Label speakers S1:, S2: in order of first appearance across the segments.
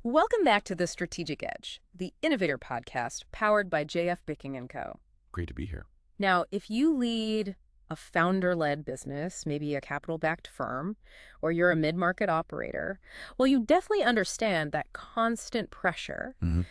S1: Welcome back to The Strategic Edge, the Innovator podcast powered by JF Bicking & Co.
S2: Great to be here.
S1: Now, if you lead a founder-led business, maybe a capital-backed firm, or you're a mid-market operator, well, you definitely understand that constant pressure,
S2: hmm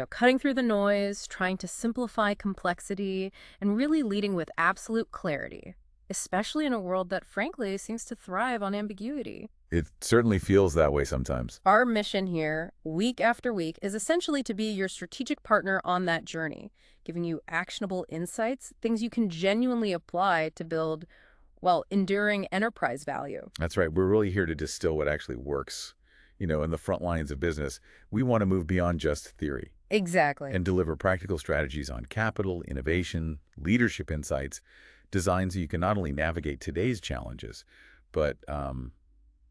S1: cutting through the noise, trying to simplify complexity, and really leading with absolute clarity, especially in a world that, frankly, seems to thrive on ambiguity.
S2: It certainly feels that way sometimes.
S1: Our mission here, week after week, is essentially to be your strategic partner on that journey, giving you actionable insights, things you can genuinely apply to build, well, enduring enterprise value.
S2: That's right. We're really here to distill what actually works, in the front lines of business. We want to move beyond just theory
S1: Exactly.
S2: and deliver practical strategies on capital, innovation, leadership insights, designed so you can not only navigate today's challenges, but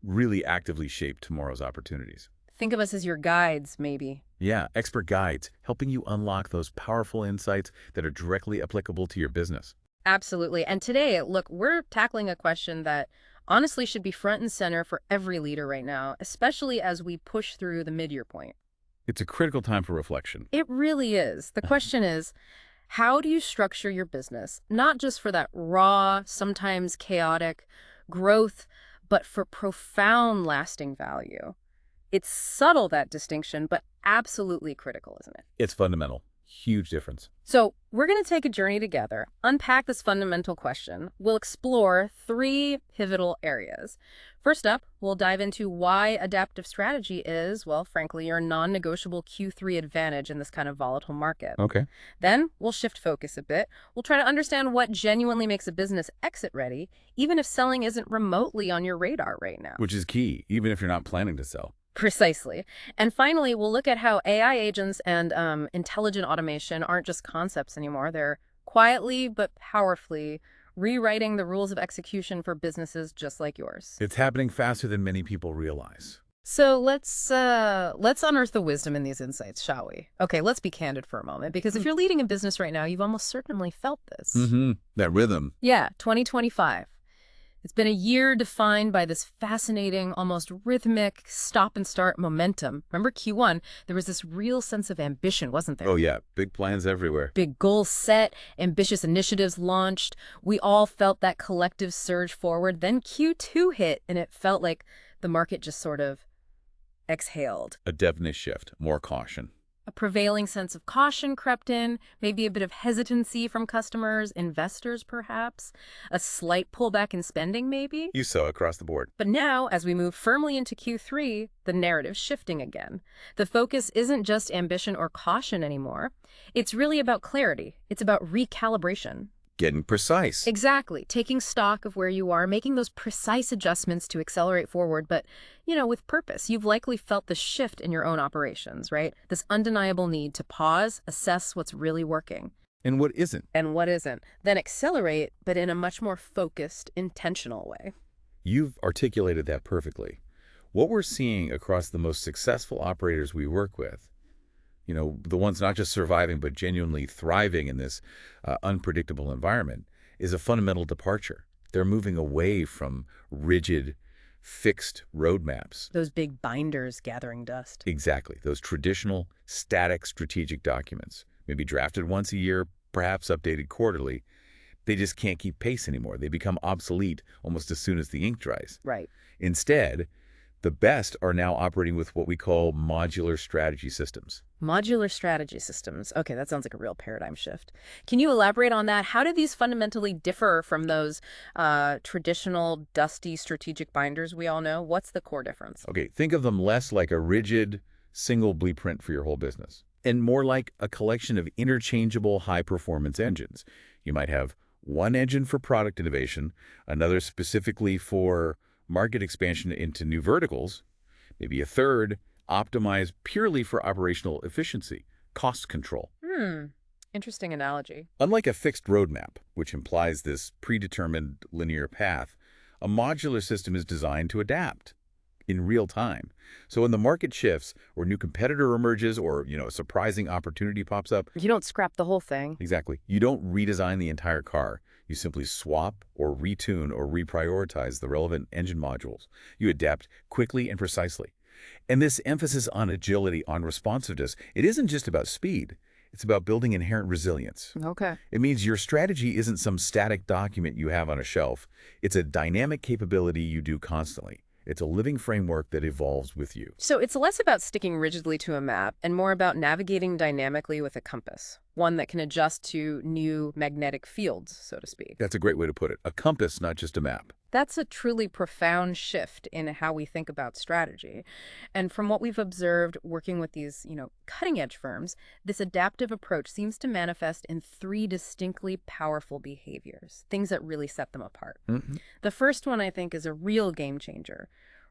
S2: really actively shape tomorrow's opportunities.
S1: Think of us as your guides, maybe.
S2: Yeah, expert guides helping you unlock those powerful insights that are directly applicable to your business.
S1: Absolutely. And today, look, we're tackling a question that honestly should be front and center for every leader right now, especially as we push through the mid-year point.
S2: It's a critical time for reflection.
S1: It really is. The question is, how do you structure your business, not just for that raw, sometimes chaotic growth, but for profound lasting value? It's subtle, that distinction, but absolutely critical, isn't it?
S2: It's fundamental. Huge difference.
S1: So we're going to take a journey together, unpack this fundamental question. We'll explore three pivotal areas. First up, we'll dive into why adaptive strategy is, well, frankly, your non-negotiable Q3 advantage in this kind of volatile market.
S2: Okay.
S1: Then we'll shift focus a bit. We'll try to understand what genuinely makes a business exit ready, even if selling isn't remotely on your radar right now.
S2: Which is key, even if you're not planning to sell.
S1: Precisely. And finally, we'll look at how AI agents and intelligent automation aren't just concepts anymore. They're quietly but powerfully rewriting the rules of execution for businesses just like yours.
S2: It's happening faster than many people realize.
S1: So let's unearth the wisdom in these insights, shall we? Okay, let's be candid for a moment, because if you're leading a business right now, you've almost certainly felt this.
S2: That rhythm.
S1: Yeah, 2025. It's been a year defined by this fascinating, almost rhythmic stop and start momentum. Remember Q1? There was this real sense of ambition, wasn't there?
S2: Oh yeah, big plans everywhere.
S1: Big goals set, ambitious initiatives launched. We all felt that collective surge forward. Then Q2 hit, and it felt like the market just sort of exhaled.
S2: A definite shift, more caution.
S1: A prevailing sense of caution crept in, maybe a bit of hesitancy from customers, investors perhaps, a slight pullback in spending maybe.
S2: You saw across the board.
S1: But now, as we move firmly into Q3, the narrative's shifting again. The focus isn't just ambition or caution anymore. It's really about clarity. It's about recalibration.
S2: Getting precise.
S1: Exactly. Taking stock of where you are, making those precise adjustments to accelerate forward, but, with purpose. You've likely felt the shift in your own operations, right? This undeniable need to pause, assess what's really working.
S2: And what isn't?
S1: And what isn't. Then accelerate, but in a much more focused, intentional way.
S2: You've articulated that perfectly. What we're seeing across the most successful operators we work with, the ones not just surviving but genuinely thriving in this unpredictable environment, is a fundamental departure. They're moving away from rigid, fixed roadmaps.
S1: Those big binders gathering dust.
S2: Exactly. Those traditional, static strategic documents, maybe drafted once a year, perhaps updated quarterly. They just can't keep pace anymore. They become obsolete almost as soon as the ink dries.
S1: Right.
S2: Instead, the best are now operating with what we call modular strategy systems.
S1: Modular strategy systems. Okay, that sounds like a real paradigm shift. Can you elaborate on that? How do these fundamentally differ from those traditional, dusty strategic binders we all know? What's the core difference?
S2: Okay, think of them less like a rigid, single blueprint for your whole business, and more like a collection of interchangeable high-performance engines. You might have one engine for product innovation, another specifically for market expansion into new verticals, maybe a third optimized purely for operational efficiency, cost control.
S1: Interesting analogy.
S2: Unlike a fixed roadmap, which implies this predetermined linear path, a modular system is designed to adapt in real time. So when the market shifts or new competitor emerges or, a surprising opportunity pops up,
S1: You don't scrap the whole thing.
S2: exactly, you don't redesign the entire car. You simply swap or retune or reprioritize the relevant engine modules. You adapt quickly and precisely. And this emphasis on agility, on responsiveness, it isn't just about speed. It's about building inherent resilience.
S1: Okay.
S2: It means your strategy isn't some static document you have on a shelf. It's a dynamic capability you do constantly. It's a living framework that evolves with you.
S1: So it's less about sticking rigidly to a map and more about navigating dynamically with a compass, one that can adjust to new magnetic fields, so to speak.
S2: That's a great way to put it. A compass, not just a map.
S1: That's a truly profound shift in how we think about strategy. And from what we've observed working with these, cutting-edge firms, this adaptive approach seems to manifest in three distinctly powerful behaviors, things that really set them apart. The first one, I think, is a real game changer,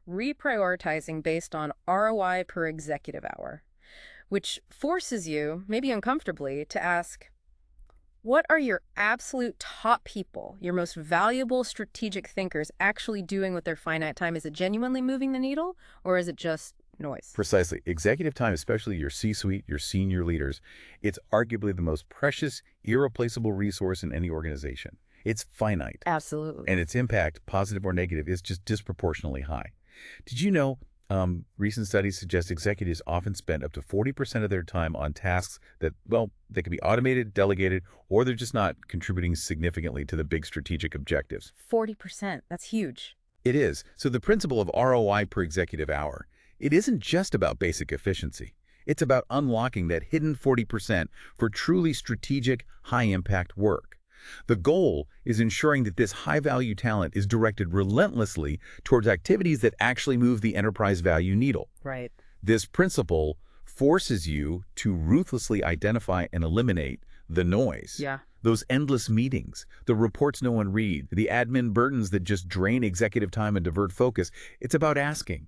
S1: reprioritizing based on ROI per executive hour, which forces you, maybe uncomfortably, to ask, what are your absolute top people, your most valuable strategic thinkers actually doing with their finite time? Is it genuinely moving the needle, or is it just noise?
S2: Precisely. Executive time, especially your C-suite, your senior leaders, it's arguably the most precious, irreplaceable resource in any organization. It's finite.
S1: Absolutely.
S2: And its impact, positive or negative, is just disproportionately high. Did you know recent studies suggest executives often spend up to 40% of their time on tasks that, well, they can be automated, delegated, or they're just not contributing significantly to the big strategic objectives.
S1: 40%. That's huge.
S2: It is. So the principle of ROI per executive hour, it isn't just about basic efficiency. It's about unlocking that hidden 40% for truly strategic, high-impact work. The goal is ensuring that this high-value talent is directed relentlessly towards activities that actually move the enterprise value needle.
S1: Right.
S2: This principle forces you to ruthlessly identify and eliminate the noise.
S1: Yeah.
S2: Those endless meetings, the reports no one reads, the admin burdens that just drain executive time and divert focus. It's about asking,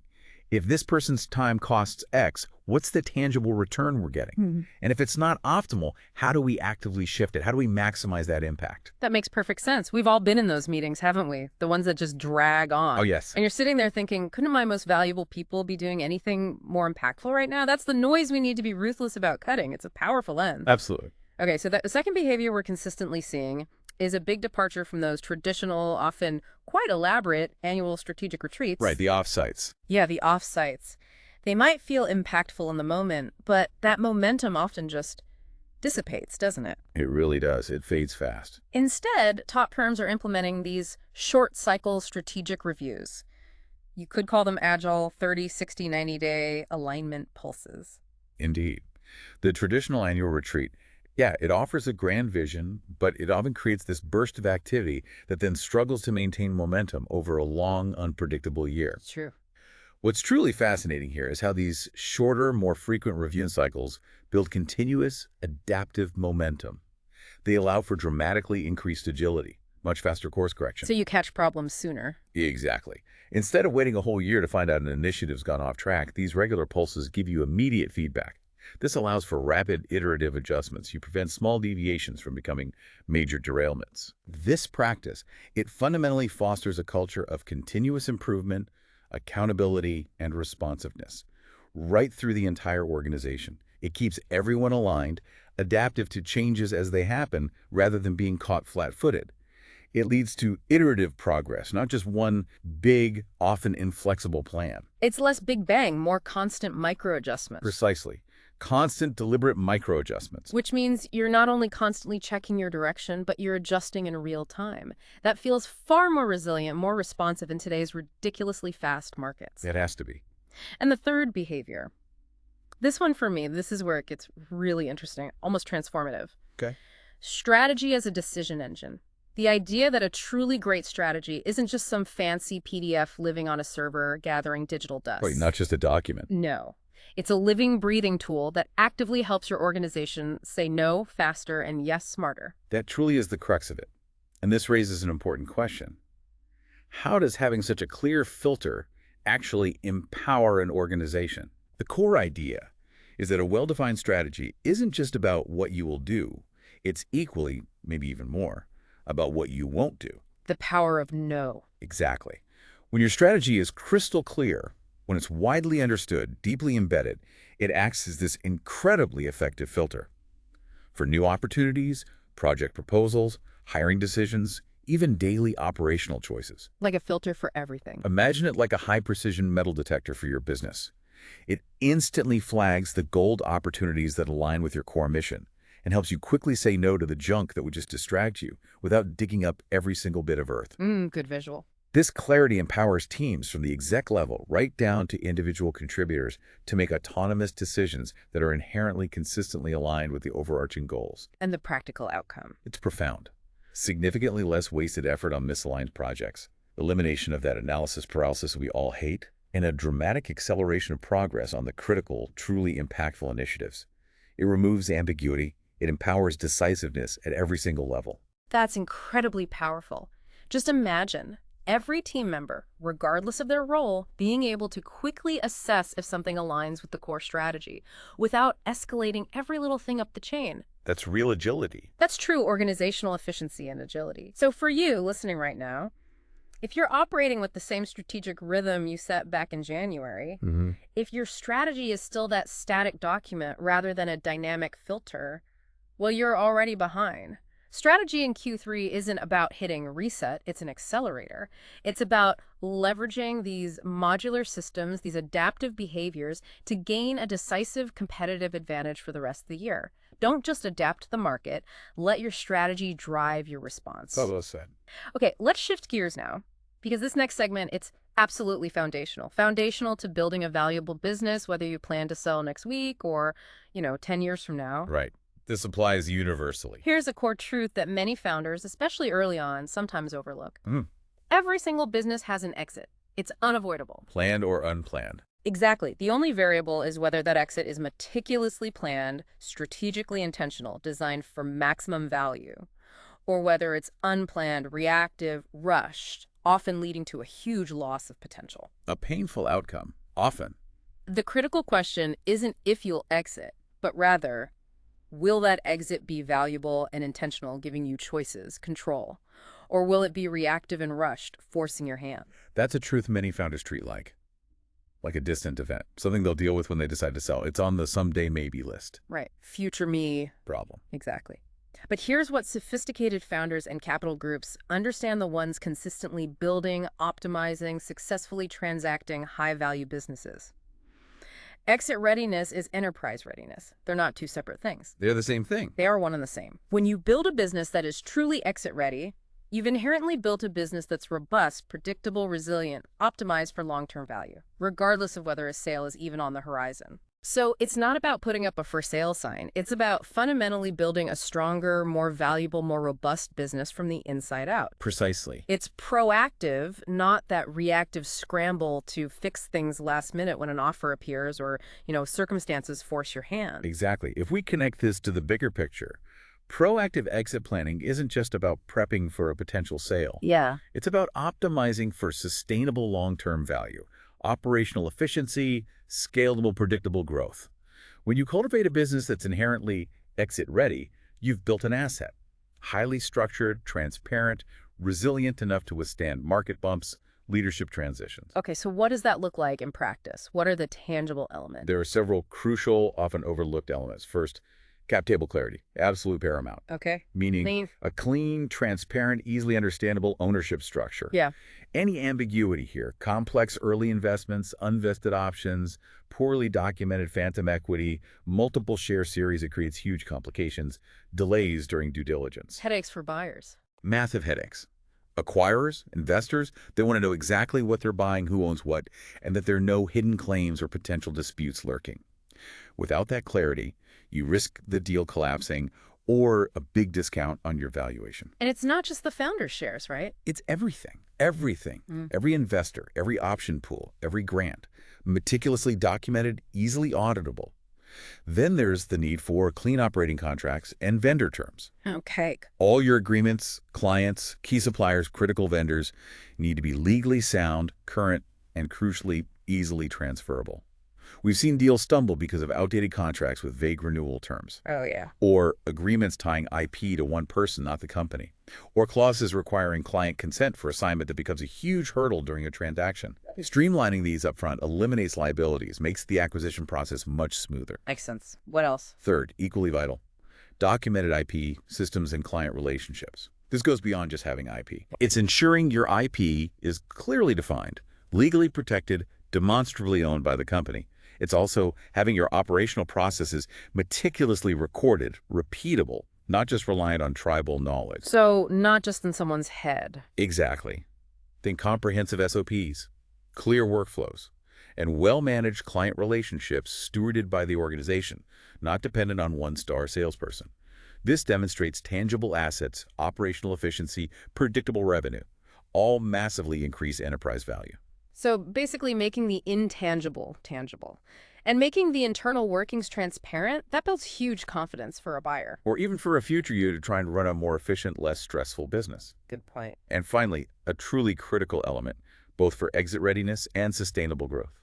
S2: if this person's time costs X, what's the tangible return we're getting? And if it's not optimal, how do we actively shift it? How do we maximize that impact?
S1: That makes perfect sense. We've all been in those meetings, haven't we? The ones that just drag on.
S2: Oh, yes.
S1: And you're sitting there thinking, couldn't my most valuable people be doing anything more impactful right now? That's the noise we need to be ruthless about cutting. It's a powerful lens.
S2: Absolutely.
S1: Okay, so the second behavior we're consistently seeing is a big departure from those traditional, often quite elaborate annual strategic retreats.
S2: Right, the offsites.
S1: Yeah, the offsites. They might feel impactful in the moment, but that momentum often just dissipates, doesn't it?
S2: It really does. It fades fast.
S1: Instead, top firms are implementing these short cycle strategic reviews. You could call them agile 30, 60, 90-day alignment pulses.
S2: Indeed. The traditional annual retreat, yeah, it offers a grand vision, but it often creates this burst of activity that then struggles to maintain momentum over a long, unpredictable year.
S1: It's true.
S2: What's truly fascinating here is how these shorter, more frequent review cycles build continuous, adaptive momentum. They allow for dramatically increased agility, much faster course correction.
S1: So you catch problems sooner.
S2: Exactly. Instead of waiting a whole year to find out an initiative's gone off track, these regular pulses give you immediate feedback. This allows for rapid, iterative adjustments. You prevent small deviations from becoming major derailments. This practice, it fundamentally fosters a culture of continuous improvement, accountability, and responsiveness right through the entire organization. It keeps everyone aligned, adaptive to changes as they happen, rather than being caught flat-footed. It leads to iterative progress, not just one big, often inflexible plan.
S1: It's less big bang, more constant micro-adjustments.
S2: Precisely. Constant, deliberate micro-adjustments.
S1: Which means you're not only constantly checking your direction, but you're adjusting in real time. That feels far more resilient, more responsive in today's ridiculously fast markets.
S2: It has to be.
S1: And the third behavior. This one for me, this is where it gets really interesting, almost transformative.
S2: Okay.
S1: Strategy as a decision engine. The idea that a truly great strategy isn't just some fancy PDF living on a server gathering digital dust.
S2: Right, not just a document.
S1: No. It's a living, breathing tool that actively helps your organization say no faster and yes smarter.
S2: That truly is the crux of it. And this raises an important question. How does having such a clear filter actually empower an organization? The core idea is that a well-defined strategy isn't just about what you will do. It's equally, maybe even more, about what you won't do.
S1: The power of no.
S2: Exactly. When your strategy is crystal clear, when it's widely understood, deeply embedded, it acts as this incredibly effective filter. For new opportunities, project proposals, hiring decisions, even daily operational choices.
S1: Like a filter for everything.
S2: Imagine it like a high-precision metal detector for your business. It instantly flags the gold opportunities that align with your core mission and helps you quickly say no to the junk that would just distract you without digging up every single bit of earth.
S1: Good visual.
S2: This clarity empowers teams from the exec level right down to individual contributors to make autonomous decisions that are inherently consistently aligned with the overarching goals.
S1: And the practical outcome.
S2: It's profound. Significantly less wasted effort on misaligned projects, elimination of that analysis paralysis we all hate, and a dramatic acceleration of progress on the critical, truly impactful initiatives. It removes ambiguity. It empowers decisiveness at every single level.
S1: That's incredibly powerful. Just imagine every team member, regardless of their role, being able to quickly assess if something aligns with the core strategy without escalating every little thing up the chain.
S2: That's real agility.
S1: That's true organizational efficiency and agility. So for you listening right now, if you're operating with the same strategic rhythm you set back in January, if your strategy is still that static document rather than a dynamic filter, well, you're already behind. Strategy in Q3 isn't about hitting reset, it's an accelerator. It's about leveraging these modular systems, these adaptive behaviors, to gain a decisive competitive advantage for the rest of the year. Don't just adapt to the market, let your strategy drive your response.
S2: Well said.
S1: Okay, let's shift gears now, because this next segment, it's absolutely foundational. Foundational to building a valuable business, whether you plan to sell next week or, 10 years from now.
S2: Right. This applies universally.
S1: Here's a core truth that many founders, especially early on, sometimes overlook. Every single business has an exit. It's unavoidable.
S2: Planned or unplanned.
S1: Exactly. The only variable is whether that exit is meticulously planned, strategically intentional, designed for maximum value, or whether it's unplanned, reactive, rushed, often leading to a huge loss of potential.
S2: A painful outcome, often.
S1: The critical question isn't if you'll exit, but rather, will that exit be valuable and intentional, giving you choices, control? Or will it be reactive and rushed, forcing your hand?
S2: That's a truth many founders treat like a distant event, something they'll deal with when they decide to sell. It's on the someday maybe list.
S1: Right. Future me.
S2: Problem.
S1: Exactly. But here's what sophisticated founders and capital groups understand: the ones consistently building, optimizing, successfully transacting high-value businesses. Exit readiness is enterprise readiness. They're not two separate things.
S2: They're the same thing.
S1: They are one and the same. When you build a business that is truly exit ready, you've inherently built a business that's robust, predictable, resilient, optimized for long-term value, regardless of whether a sale is even on the horizon. So it's not about putting up a for sale sign. It's about fundamentally building a stronger, more valuable, more robust business from the inside out.
S2: Precisely.
S1: It's proactive, not that reactive scramble to fix things last minute when an offer appears or, circumstances force your hand.
S2: Exactly. If we connect this to the bigger picture, proactive exit planning isn't just about prepping for a potential sale.
S1: Yeah.
S2: It's about optimizing for sustainable long-term value, operational efficiency, scalable, predictable growth. When you cultivate a business that's inherently exit-ready, you've built an asset. Highly structured, transparent, resilient enough to withstand market bumps, leadership transitions.
S1: Okay, so what does that look like in practice? What are the tangible elements?
S2: There are several crucial, often overlooked elements. First, cap table clarity, absolute paramount.
S1: Okay.
S2: Meaning a clean, transparent, easily understandable ownership structure.
S1: Yeah.
S2: Any ambiguity here, complex early investments, unvested options, poorly documented phantom equity, multiple share series, it creates huge complications, delays during due diligence.
S1: Headaches for buyers.
S2: Massive headaches. Acquirers, investors, they want to know exactly what they're buying, who owns what, and that there are no hidden claims or potential disputes lurking. Without that clarity, you risk the deal collapsing or a big discount on your valuation.
S1: And it's not just the founder's shares, right?
S2: It's everything. Everything. Every investor, every option pool, every grant. Meticulously documented, easily auditable. Then there's the need for clean operating contracts and vendor terms.
S1: Okay.
S2: All your agreements, clients, key suppliers, critical vendors need to be legally sound, current, and crucially, easily transferable. We've seen deals stumble because of outdated contracts with vague renewal terms.
S1: Oh, yeah.
S2: Or agreements tying IP to one person, not the company. Or clauses requiring client consent for assignment that becomes a huge hurdle during a transaction. Streamlining these upfront eliminates liabilities, makes the acquisition process much smoother.
S1: Makes sense. What else?
S2: Third, equally vital, documented IP, systems, and client relationships. This goes beyond just having IP. It's ensuring your IP is clearly defined, legally protected, demonstrably owned by the company, It's also having your operational processes meticulously recorded, repeatable, not just reliant on tribal knowledge.
S1: So not just in someone's head.
S2: Exactly. Think comprehensive SOPs, clear workflows, and well-managed client relationships stewarded by the organization, not dependent on one-star salesperson. This demonstrates tangible assets, operational efficiency, predictable revenue, all massively increase enterprise value.
S1: So basically making the intangible tangible. And making the internal workings transparent, that builds huge confidence for a buyer.
S2: Or even for a future you to try and run a more efficient, less stressful business.
S1: Good point.
S2: And finally, a truly critical element, both for exit readiness and sustainable growth.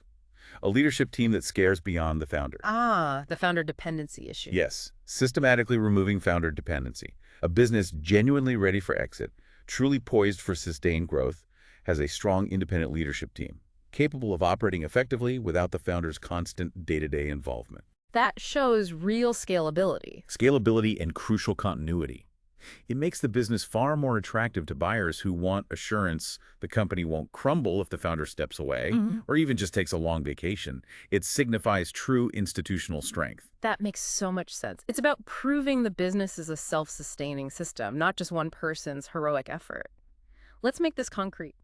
S2: A leadership team that scares beyond the founder.
S1: Ah, the founder dependency issue.
S2: Yes, systematically removing founder dependency. A business genuinely ready for exit, truly poised for sustained growth, has a strong independent leadership team, capable of operating effectively without the founder's constant day-to-day involvement.
S1: That shows real scalability.
S2: Scalability and crucial continuity. It makes the business far more attractive to buyers who want assurance the company won't crumble if the founder steps away or even just takes a long vacation. It signifies true institutional strength.
S1: That makes so much sense. It's about proving the business is a self-sustaining system, not just one person's heroic effort. Let's make this concrete.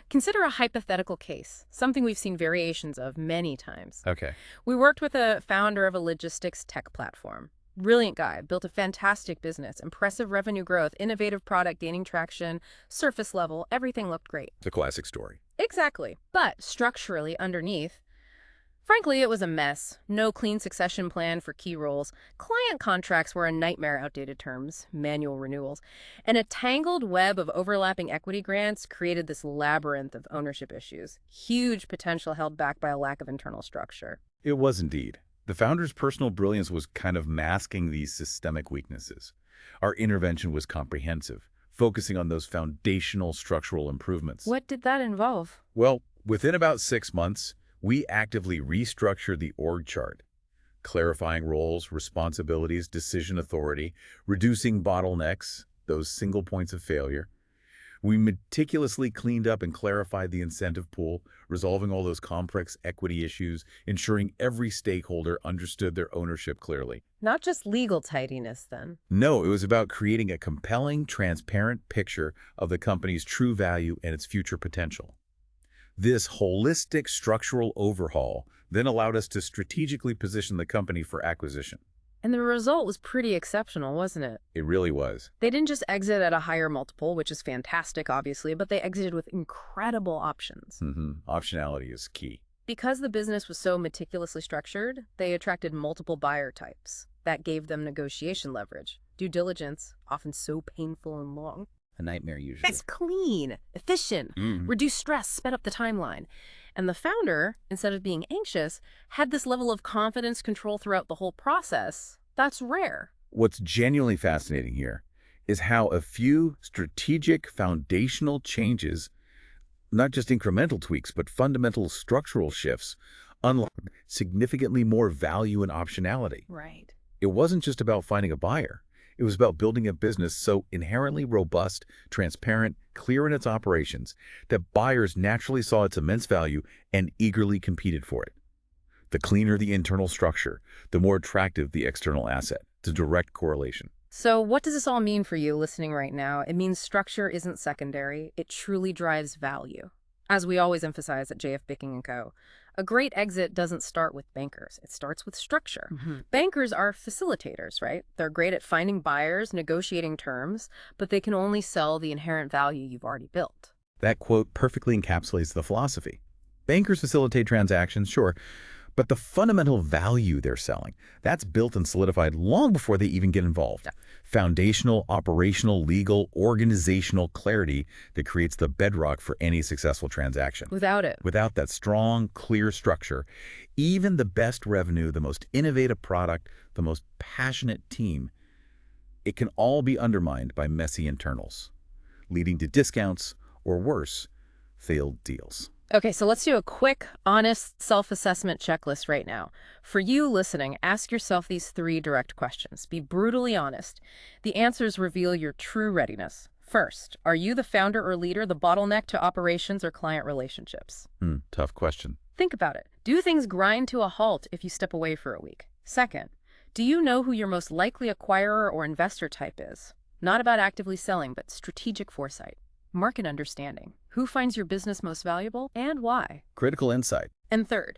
S1: Consider a hypothetical case, something we've seen variations of many times.
S2: Okay.
S1: We worked with a founder of a logistics tech platform. Brilliant guy, built a fantastic business, impressive revenue growth, innovative product gaining traction, surface level, everything looked great.
S2: The classic story.
S1: Exactly. But structurally underneath, frankly, it was a mess. No clean succession plan for key roles. Client contracts were a nightmare, outdated terms, manual renewals. And a tangled web of overlapping equity grants created this labyrinth of ownership issues. Huge potential held back by a lack of internal structure.
S2: It was indeed. The founder's personal brilliance was kind of masking these systemic weaknesses. Our intervention was comprehensive, focusing on those foundational structural improvements.
S1: What did that involve?
S2: Well, within about 6 months, we actively restructured the org chart, clarifying roles, responsibilities, decision authority, reducing bottlenecks, those single points of failure. We meticulously cleaned up and clarified the incentive pool, resolving all those complex equity issues, ensuring every stakeholder understood their ownership clearly.
S1: Not just legal tidiness, then.
S2: No, it was about creating a compelling, transparent picture of the company's true value and its future potential. This holistic structural overhaul then allowed us to strategically position the company for acquisition.
S1: And the result was pretty exceptional, wasn't it?
S2: It really was.
S1: They didn't just exit at a higher multiple, which is fantastic, obviously, but they exited with incredible options.
S2: Optionality is key.
S1: Because the business was so meticulously structured, they attracted multiple buyer types. That gave them negotiation leverage. Due diligence, often so painful and long.
S2: A nightmare usually.
S1: It's clean, efficient, reduced stress, sped up the timeline. And the founder, instead of being anxious, had this level of confidence control throughout the whole process. That's rare.
S2: What's genuinely fascinating here is how a few strategic foundational changes, not just incremental tweaks, but fundamental structural shifts, unlock significantly more value and optionality.
S1: Right.
S2: It wasn't just about finding a buyer. It was about building a business so inherently robust, transparent, clear in its operations that buyers naturally saw its immense value and eagerly competed for it. The cleaner the internal structure, the more attractive the external asset. It's a direct correlation.
S1: So what does this all mean for you listening right now? It means structure isn't secondary. It truly drives value. As we always emphasize at JF Bicking & Co., a great exit doesn't start with bankers. It starts with structure. Bankers are facilitators, right? They're great at finding buyers, negotiating terms, but they can only sell the inherent value you've already built.
S2: That quote perfectly encapsulates the philosophy. Bankers facilitate transactions, sure, but the fundamental value they're selling, that's built and solidified long before they even get involved.
S1: Yeah.
S2: Foundational, operational, legal, organizational clarity that creates the bedrock for any successful transaction.
S1: Without it.
S2: Without that strong, clear structure, even the best revenue, the most innovative product, the most passionate team, it can all be undermined by messy internals, leading to discounts or worse, failed deals.
S1: Okay, so let's do a quick, honest self-assessment checklist right now. For you listening, ask yourself these 3 direct questions. Be brutally honest. The answers reveal your true readiness. First, are you the founder or leader, the bottleneck to operations or client relationships?
S2: Tough question.
S1: Think about it. Do things grind to a halt if you step away for a week? Second, do you know who your most likely acquirer or investor type is? Not about actively selling, but strategic foresight, market understanding. Who finds your business most valuable and why?
S2: Critical insight.
S1: And third,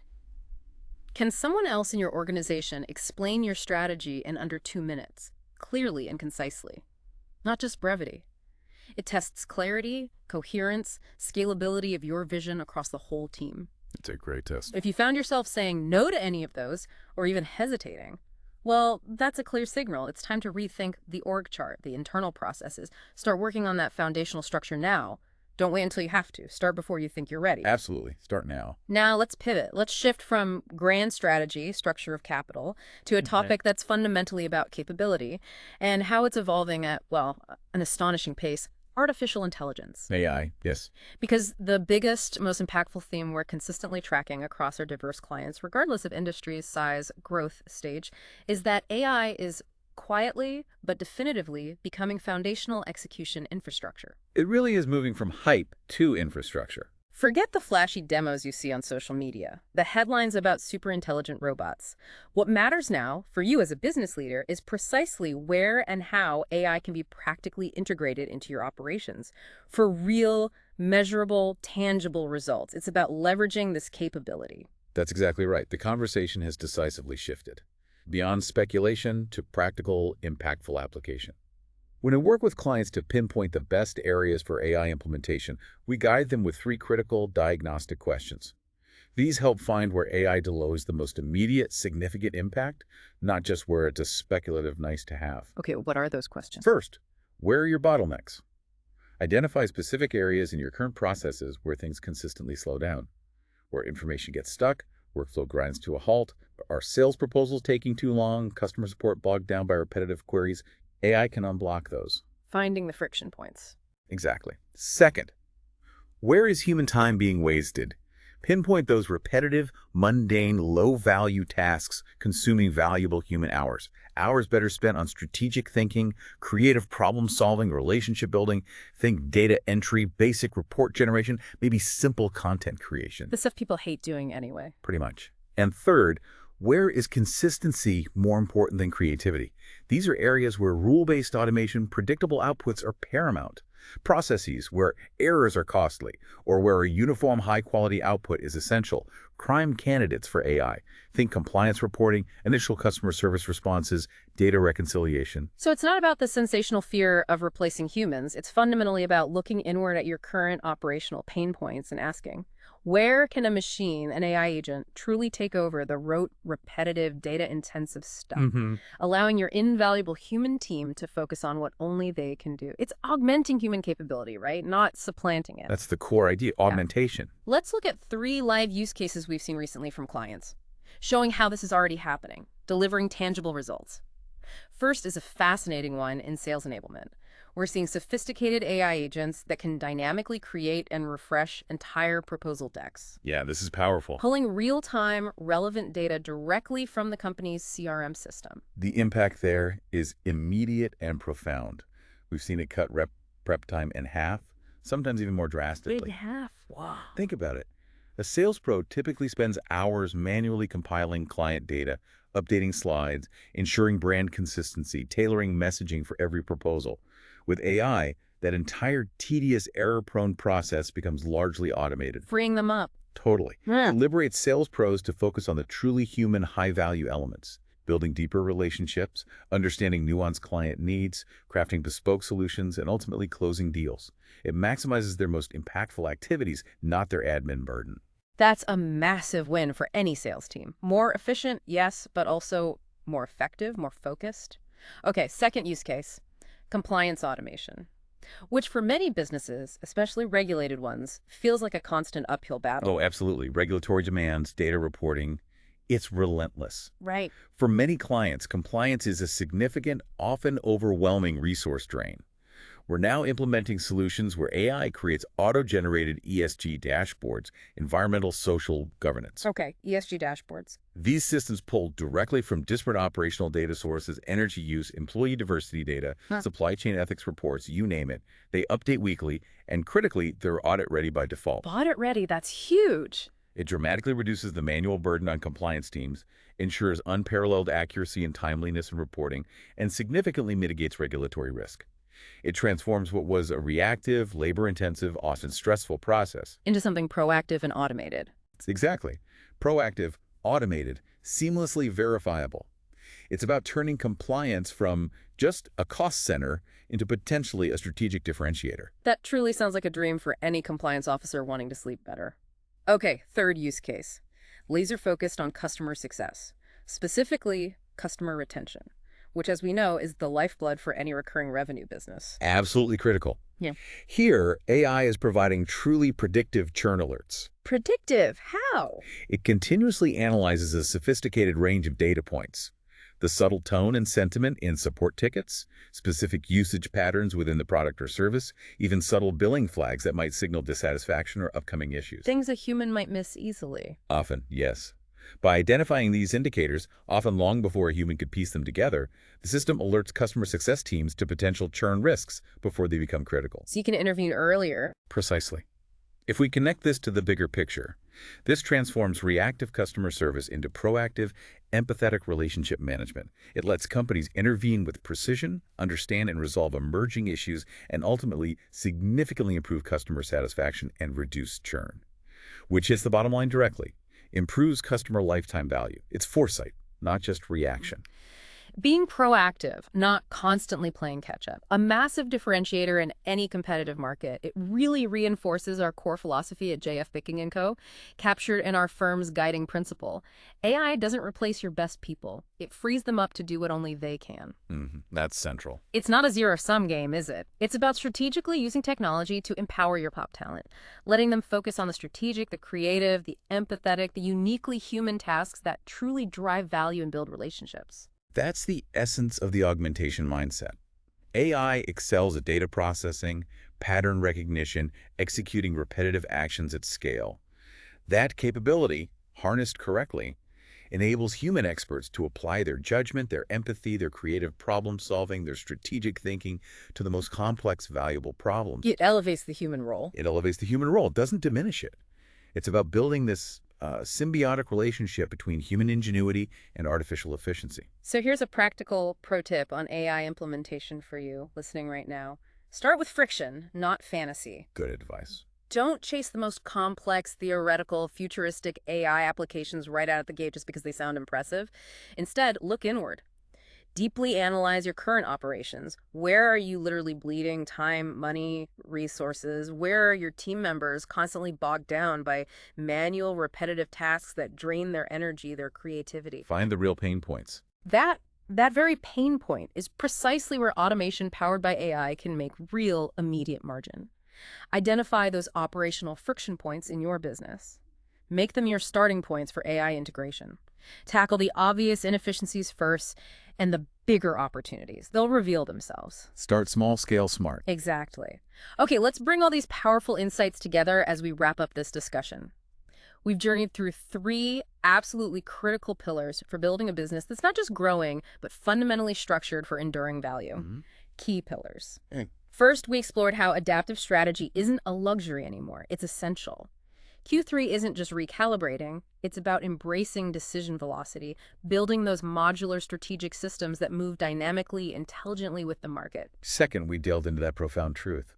S1: can someone else in your organization explain your strategy in under 2 minutes, clearly and concisely? Not just brevity. It tests clarity, coherence, scalability of your vision across the whole team.
S2: It's a great test.
S1: If you found yourself saying no to any of those, or even hesitating, well, that's a clear signal. It's time to rethink the org chart, the internal processes. Start working on that foundational structure now. Don't wait until you have to. Start before you think you're ready.
S2: Absolutely. Start now.
S1: Now let's pivot. Let's shift from grand strategy, structure of capital, to a topic that's fundamentally about capability and how it's evolving at, well, an astonishing pace. Artificial intelligence.
S2: AI, yes.
S1: Because the biggest, most impactful theme we're consistently tracking across our diverse clients, regardless of industry, size, growth stage, is that AI is quietly but definitively becoming foundational execution infrastructure.
S2: It really is moving from hype to infrastructure.
S1: Forget the flashy demos you see on social media, the headlines about super intelligent robots. What matters now, for you as a business leader, is precisely where and how AI can be practically integrated into your operations for real, measurable, tangible results. It's about leveraging this capability.
S2: That's exactly right. The conversation has decisively shifted beyond speculation to practical, impactful application. When we work with clients to pinpoint the best areas for AI implementation, we guide them with 3 critical diagnostic questions. These help find where AI delivers the most immediate, significant impact, not just where it's a speculative nice-to-have.
S1: Okay, what are those questions?
S2: First, where are your bottlenecks? Identify specific areas in your current processes where things consistently slow down, where information gets stuck, workflow grinds to a halt, are sales proposals taking too long, customer support bogged down by repetitive queries. AI can unblock those.
S1: Finding the friction points.
S2: Exactly. Second, where is human time being wasted? Pinpoint those repetitive, mundane, low-value tasks consuming valuable human hours. Hours better spent on strategic thinking, creative problem-solving, relationship building, think data entry, basic report generation, maybe simple content creation.
S1: The stuff people hate doing anyway.
S2: Pretty much. And third, where is consistency more important than creativity? These are areas where rule-based automation, predictable outputs are paramount. Processes where errors are costly, or where a uniform high-quality output is essential. Prime candidates for AI. Think compliance reporting, initial customer service responses, data reconciliation.
S1: So it's not about the sensational fear of replacing humans. It's fundamentally about looking inward at your current operational pain points and asking, where can a machine, an AI agent, truly take over the rote, repetitive, data-intensive stuff, allowing your invaluable human team to focus on what only they can do? It's augmenting human capability, right? Not supplanting it.
S2: That's the core idea, augmentation.
S1: Let's look at 3 live use cases we've seen recently from clients, showing how this is already happening, delivering tangible results. First is a fascinating one in sales enablement. We're seeing sophisticated AI agents that can dynamically create and refresh entire proposal decks.
S2: Yeah, this is powerful.
S1: Pulling real-time, relevant data directly from the company's CRM system.
S2: The impact there is immediate and profound. We've seen it cut prep time in half, sometimes even more drastically.
S1: Big half. Wow.
S2: Think about it. A sales pro typically spends hours manually compiling client data, updating slides, ensuring brand consistency, tailoring messaging for every proposal. With AI, that entire tedious, error-prone process becomes largely automated.
S1: Freeing them up.
S2: Totally. It liberates sales pros to focus on the truly human, high-value elements, building deeper relationships, understanding nuanced client needs, crafting bespoke solutions, and ultimately closing deals. It maximizes their most impactful activities, not their admin burden.
S1: That's a massive win for any sales team. More efficient, yes, but also more effective, more focused. Okay, second use case, compliance automation, which for many businesses, especially regulated ones, feels like a constant uphill battle.
S2: Oh, absolutely. Regulatory demands, data reporting, it's relentless.
S1: Right.
S2: For many clients, compliance is a significant, often overwhelming resource drain. We're now implementing solutions where AI creates auto-generated ESG dashboards, environmental social governance.
S1: Okay, ESG dashboards.
S2: These systems pull directly from disparate operational data sources, energy use, employee diversity data, supply chain ethics reports, you name it. They update weekly, and critically, they're audit-ready by default.
S1: Audit ready, that's huge.
S2: It dramatically reduces the manual burden on compliance teams, ensures unparalleled accuracy and timeliness in reporting, and significantly mitigates regulatory risk. It transforms what was a reactive, labor-intensive, often stressful process.
S1: Into something proactive and automated.
S2: Exactly. Proactive, automated, seamlessly verifiable. It's about turning compliance from just a cost center into potentially a strategic differentiator.
S1: That truly sounds like a dream for any compliance officer wanting to sleep better. Okay, third use case. Laser focused on customer success, specifically customer retention, which, as we know, is the lifeblood for any recurring revenue business.
S2: Absolutely critical.
S1: Yeah.
S2: Here, AI is providing truly predictive churn alerts.
S1: Predictive? How?
S2: It continuously analyzes a sophisticated range of data points. The subtle tone and sentiment in support tickets, specific usage patterns within the product or service, even subtle billing flags that might signal dissatisfaction or upcoming issues.
S1: Things a human might miss easily.
S2: Often, yes. By identifying these indicators, often long before a human could piece them together, the system alerts customer success teams to potential churn risks before they become critical.
S1: So you can intervene earlier.
S2: Precisely. If we connect this to the bigger picture, this transforms reactive customer service into proactive, empathetic relationship management. It lets companies intervene with precision, understand and resolve emerging issues, and ultimately significantly improve customer satisfaction and reduce churn, which hits the bottom line directly, improves customer lifetime value. It's foresight, not just reaction.
S1: Being proactive, not constantly playing catch-up, a massive differentiator in any competitive market. It really reinforces our core philosophy at JF Picking & Co., captured in our firm's guiding principle. AI doesn't replace your best people. It frees them up to do what only they can.
S2: That's central.
S1: It's not a zero-sum game, is it? It's about strategically using technology to empower your top talent, letting them focus on the strategic, the creative, the empathetic, the uniquely human tasks that truly drive value and build relationships.
S2: That's the essence of the augmentation mindset. AI excels at data processing, pattern recognition, executing repetitive actions at scale. That capability, harnessed correctly, enables human experts to apply their judgment, their empathy, their creative problem-solving, their strategic thinking to the most complex, valuable problems.
S1: It elevates the human role.
S2: It elevates the human role. It doesn't diminish it. It's about building this symbiotic relationship between human ingenuity and artificial efficiency.
S1: So here's a practical pro tip on AI implementation for you listening right now. Start with friction, not fantasy.
S2: Good advice.
S1: Don't chase the most complex, theoretical, futuristic AI applications right out of the gate just because they sound impressive. Instead, look inward. Deeply analyze your current operations. Where are you literally bleeding time, money, resources? Where are your team members constantly bogged down by manual, repetitive tasks that drain their energy, their creativity?
S2: Find the real pain points.
S1: That very pain point is precisely where automation powered by AI can make real, immediate margin. Identify those operational friction points in your business. Make them your starting points for AI integration. Tackle the obvious inefficiencies first, and the bigger opportunities, they'll reveal themselves.
S2: Start small, scale smart.
S1: Exactly. Okay, let's bring all these powerful insights together as we wrap up this discussion. We've journeyed through 3 absolutely critical pillars for building a business that's not just growing, but fundamentally structured for enduring value. Key pillars. First, we explored how adaptive strategy isn't a luxury anymore. It's essential. Q3 isn't just recalibrating, it's about embracing decision velocity, building those modular strategic systems that move dynamically, intelligently with the market.
S2: Second, we delved into that profound truth.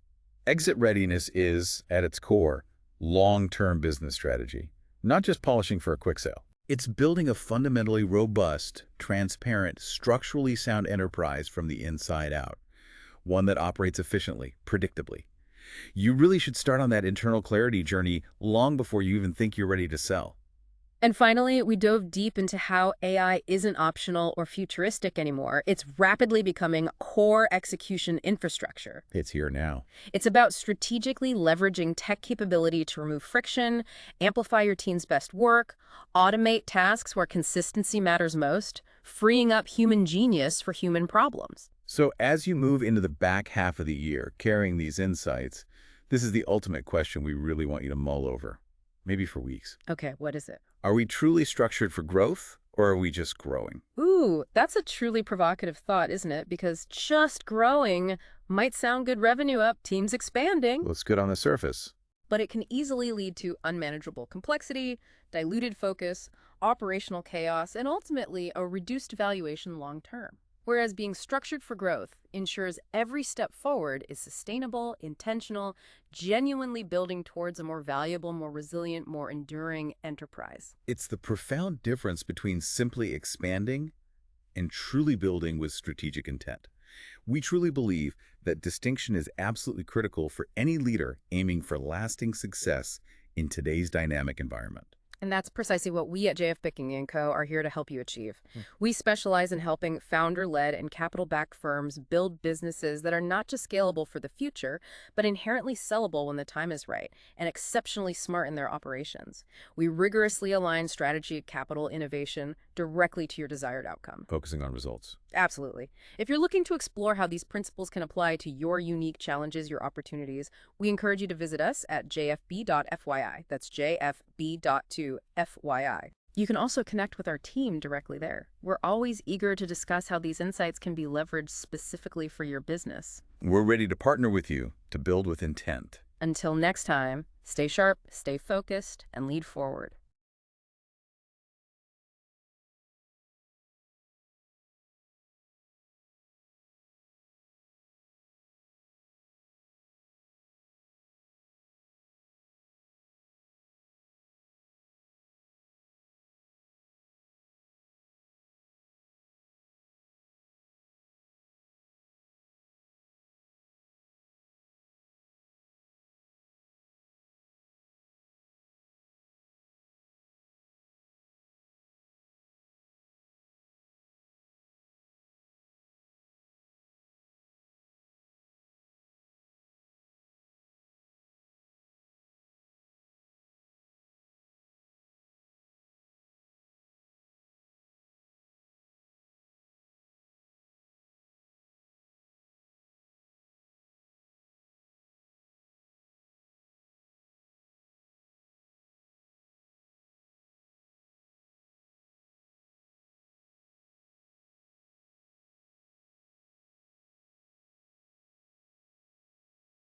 S2: Exit readiness is, at its core, long-term business strategy, not just polishing for a quick sale. It's building a fundamentally robust, transparent, structurally sound enterprise from the inside out, one that operates efficiently, predictably. You really should start on that internal clarity journey long before you even think you're ready to sell.
S1: And finally, we dove deep into how AI isn't optional or futuristic anymore. It's rapidly becoming core execution infrastructure.
S2: It's here now.
S1: It's about strategically leveraging tech capability to remove friction, amplify your team's best work, automate tasks where consistency matters most, freeing up human genius for human problems.
S2: So as you move into the back half of the year carrying these insights, this is the ultimate question we really want you to mull over, maybe for weeks.
S1: Okay, what is it?
S2: Are we truly structured for growth, or are we just growing?
S1: Ooh, that's a truly provocative thought, isn't it? Because just growing might sound good, revenue up, teams expanding.
S2: Looks good on the surface.
S1: but it can easily lead to unmanageable complexity, diluted focus, operational chaos, and ultimately a reduced valuation long term. Whereas being structured for growth ensures every step forward is sustainable, intentional, genuinely building towards a more valuable, more resilient, more enduring enterprise.
S2: It's the profound difference between simply expanding and truly building with strategic intent. We truly believe that distinction is absolutely critical for any leader aiming for lasting success in today's dynamic environment.
S1: And that's precisely what we at JF Picking & Co. are here to help you achieve. We specialize in helping founder-led and capital-backed firms build businesses that are not just scalable for the future, but inherently sellable when the time is right, and exceptionally smart in their operations. We rigorously align strategy, capital, innovation directly to your desired outcome.
S2: Focusing on results.
S1: Absolutely. If you're looking to explore how these principles can apply to your unique challenges, your opportunities, we encourage you to visit us at jfb.fyi. That's jfb.2fyi. You can also connect with our team directly there. We're always eager to discuss how these insights can be leveraged specifically for your business.
S2: We're ready to partner with you to build with intent.
S1: Until next time, stay sharp, stay focused, and lead forward.